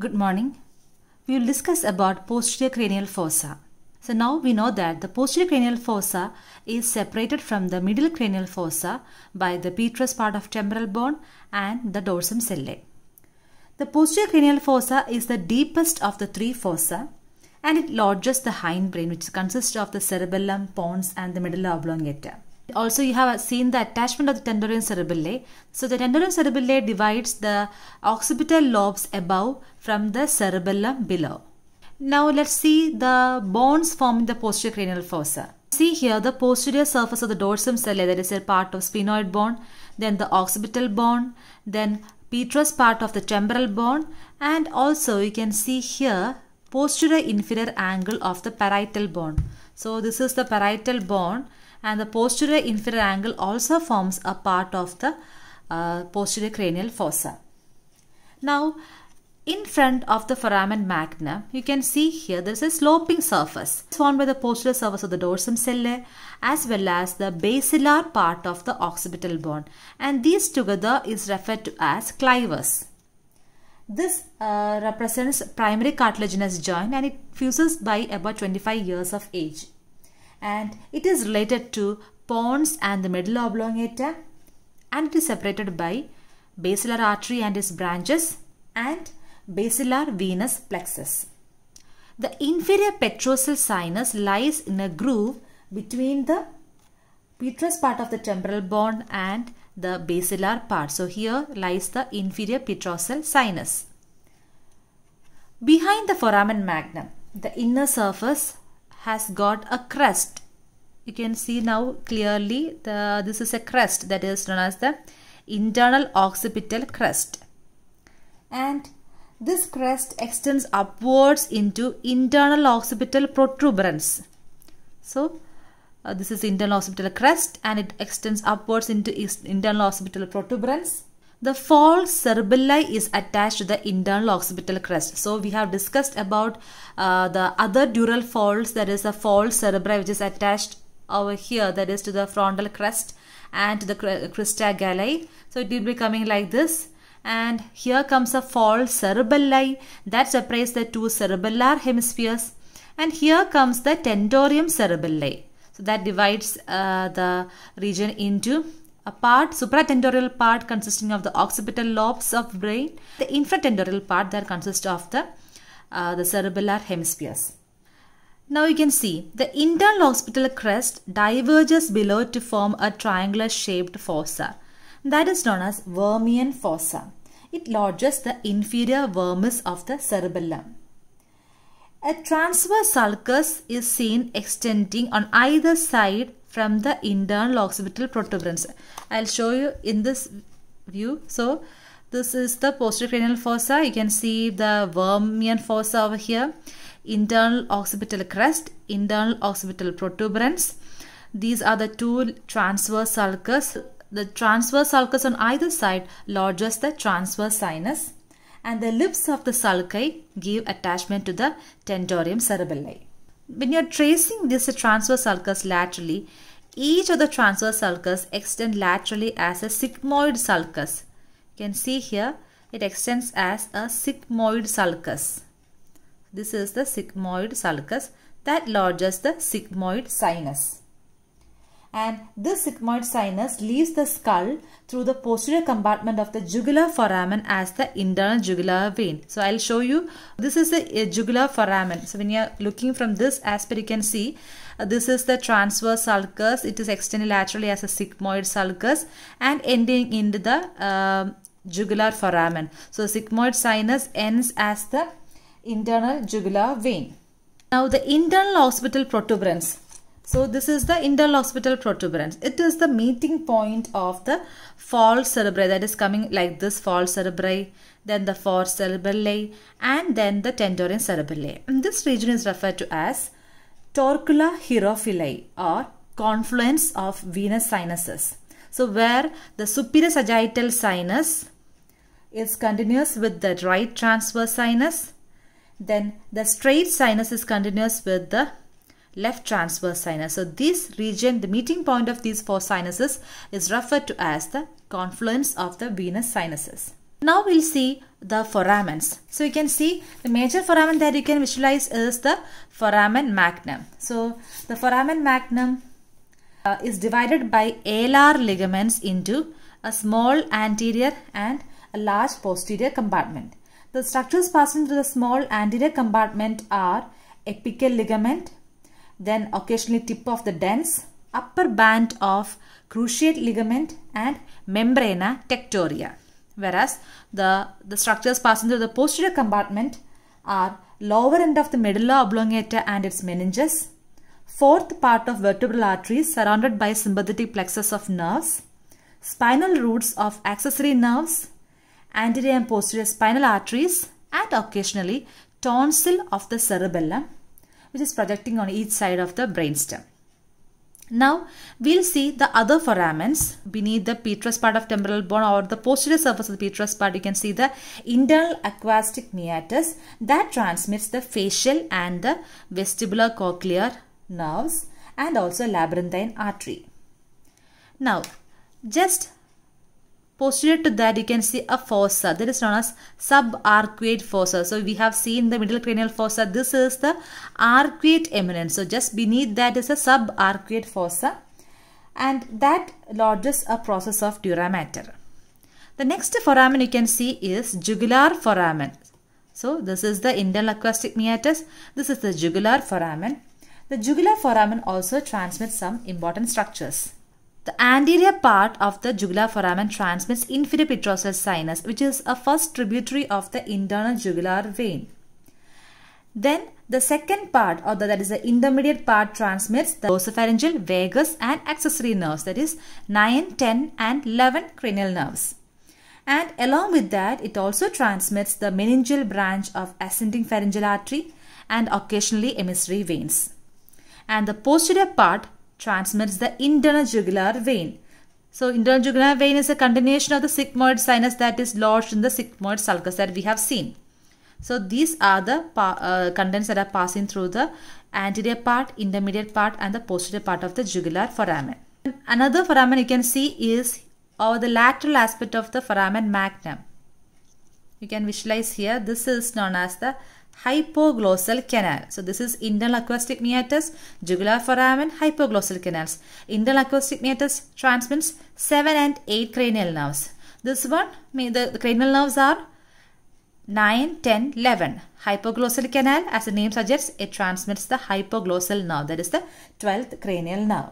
Good morning. We will discuss about posterior cranial fossa. So now we know that the posterior cranial fossa is separated from the middle cranial fossa by the petrous part of temporal bone and the dorsum sellae. The posterior cranial fossa is the deepest of the three fossa and it lodges the hindbrain, which consists of the cerebellum, pons and the medulla oblongata. Also, you have seen the attachment of the tentorium cerebellae. So, the tentorium cerebellae divides the occipital lobes above from the cerebellum below. Now, let's see the bones forming the posterior cranial fossa. See here the posterior surface of the dorsum sellae, that is a part of sphenoid bone, then the occipital bone, then petrous part of the temporal bone, and also you can see here posterior inferior angle of the parietal bone. So, this is the parietal bone. And the posterior inferior angle also forms a part of the posterior cranial fossa. Now, in front of the foramen magnum, you can see here there is a sloping surface formed by the posterior surface of the dorsum sellae as well as the basilar part of the occipital bone. And these together is referred to as clivus. This represents primary cartilaginous joint and it fuses by about 25 years of age. And it is related to pons and the medulla oblongata, and it is separated by basilar artery and its branches and basilar venous plexus. The inferior petrosal sinus lies in a groove between the petrous part of the temporal bone and the basilar part. So here lies the inferior petrosal sinus. Behind the foramen magnum, the inner surface has got a crest. You can see now clearly this is a crest that is known as the internal occipital crest. And this crest extends upwards into internal occipital protuberance. So this is internal occipital crest and it extends upwards into internal occipital protuberance. The falls cerebelli is attached to the internal occipital crest. So we have discussed about the other dural falls, that is the falls cerebri which is attached over here, that is to the frontal crest and to the crista galli. So it will be coming like this. And here comes a falls cerebelli that separates the two cerebellar hemispheres. And here comes the tentorium cerebelli. So that divides the region into a part, supratentorial part consisting of the occipital lobes of brain, the infratentorial part that consists of the cerebellar hemispheres. Now you can see the internal occipital crest diverges below to form a triangular shaped fossa. That is known as Vermian fossa. It lodges the inferior vermis of the cerebellum. A transverse sulcus is seen extending on either side from the internal occipital protuberance. I'll show you in this view. So this is the posterior cranial fossa. You can see the Vermian fossa over here. Internal occipital crest, internal occipital protuberance. These are the two transverse sulcus. The transverse sulcus on either side lodges the transverse sinus, and the lips of the sulci give attachment to the tentorium cerebelli. When you are tracing this transverse sulcus laterally, each of the transverse sulcus extend laterally as a sigmoid sulcus. You can see here it extends as a sigmoid sulcus. This is the sigmoid sulcus that lodges the sigmoid sinus. And this sigmoid sinus leaves the skull through the posterior compartment of the jugular foramen as the internal jugular vein. So I'll show you. This is the jugular foramen. So when you are looking from this aspect, you can see this is the transverse sulcus. It is extended laterally as a sigmoid sulcus and ending into the jugular foramen. So sigmoid sinus ends as the internal jugular vein. Now the internal occipital protuberance. So this is the internal occipital protuberance. It is the meeting point of the falls cerebri, that is coming like this, falls cerebri, then the falls cerebelli, and then the tentorium cerebelli. And this region is referred to as torcula hierophyllae or confluence of venous sinuses. So where the superior sagittal sinus is continuous with the right transverse sinus, then the straight sinus is continuous with the left transverse sinus. So this region, the meeting point of these four sinuses, is referred to as the confluence of the venous sinuses. Now we'll see the foramens. So you can see the major foramen that you can visualize is the foramen magnum. So the foramen magnum is divided by alar ligaments into a small anterior and a large posterior compartment. The structures passing through the small anterior compartment are apical ligament, then occasionally tip of the dens, upper band of cruciate ligament and membrana tectoria. Whereas the structures passing through the posterior compartment are lower end of the medulla oblongata and its meninges, fourth part of vertebral arteries surrounded by sympathetic plexus of nerves, spinal roots of accessory nerves, anterior and posterior spinal arteries, and occasionally tonsil of the cerebellum, which is projecting on each side of the brainstem. Now we'll see the other foramens beneath the petrous part of temporal bone, or the posterior surface of the petrous part. You can see the internal aquastic meatus that transmits the facial and the vestibular cochlear nerves and also labyrinthine artery. Now just posterior to that, you can see a fossa that is known as subarcuate fossa. So we have seen the middle cranial fossa. This is the arcuate eminence. So just beneath that is a subarcuate fossa, and that lodges a process of dura mater. The next foramen you can see is jugular foramen. So this is the internal aquastic meatus. This is the jugular foramen. The jugular foramen also transmits some important structures. The anterior part of the jugular foramen transmits inferior petrosal sinus, which is a first tributary of the internal jugular vein. Then the second part, or that is the intermediate part, transmits the dorsopharyngeal, vagus and accessory nerves, that is 9, 10 and 11 cranial nerves. And along with that, it also transmits the meningeal branch of ascending pharyngeal artery and occasionally emissary veins. And the posterior part transmits the internal jugular vein. So internal jugular vein is a continuation of the sigmoid sinus that is lodged in the sigmoid sulcus that we have seen. So these are the contents that are passing through the anterior part, intermediate part and the posterior part of the jugular foramen. Another foramen you can see is the lateral aspect of the foramen magnum. You can visualize here. This is known as the hypoglossal canal. So this is internal aquastic meatus, jugular foramen, hypoglossal canals. Internal aquastic meatus transmits 7 and 8 cranial nerves. This one, the cranial nerves are 9, 10, 11. Hypoglossal canal, as the name suggests, it transmits the hypoglossal nerve, that is the 12th cranial nerve.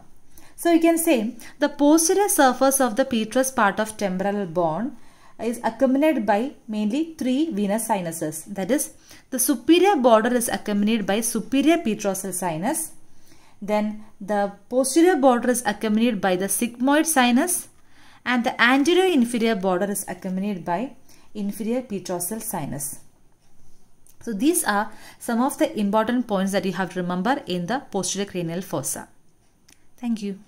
So you can say the posterior surface of the petrous part of temporal bone is accompanied by mainly 3 venous sinuses. That is, the superior border is accompanied by superior petrosal sinus. Then the posterior border is accompanied by the sigmoid sinus, and the anterior inferior border is accompanied by inferior petrosal sinus. So these are some of the important points that you have to remember in the posterior cranial fossa. Thank you.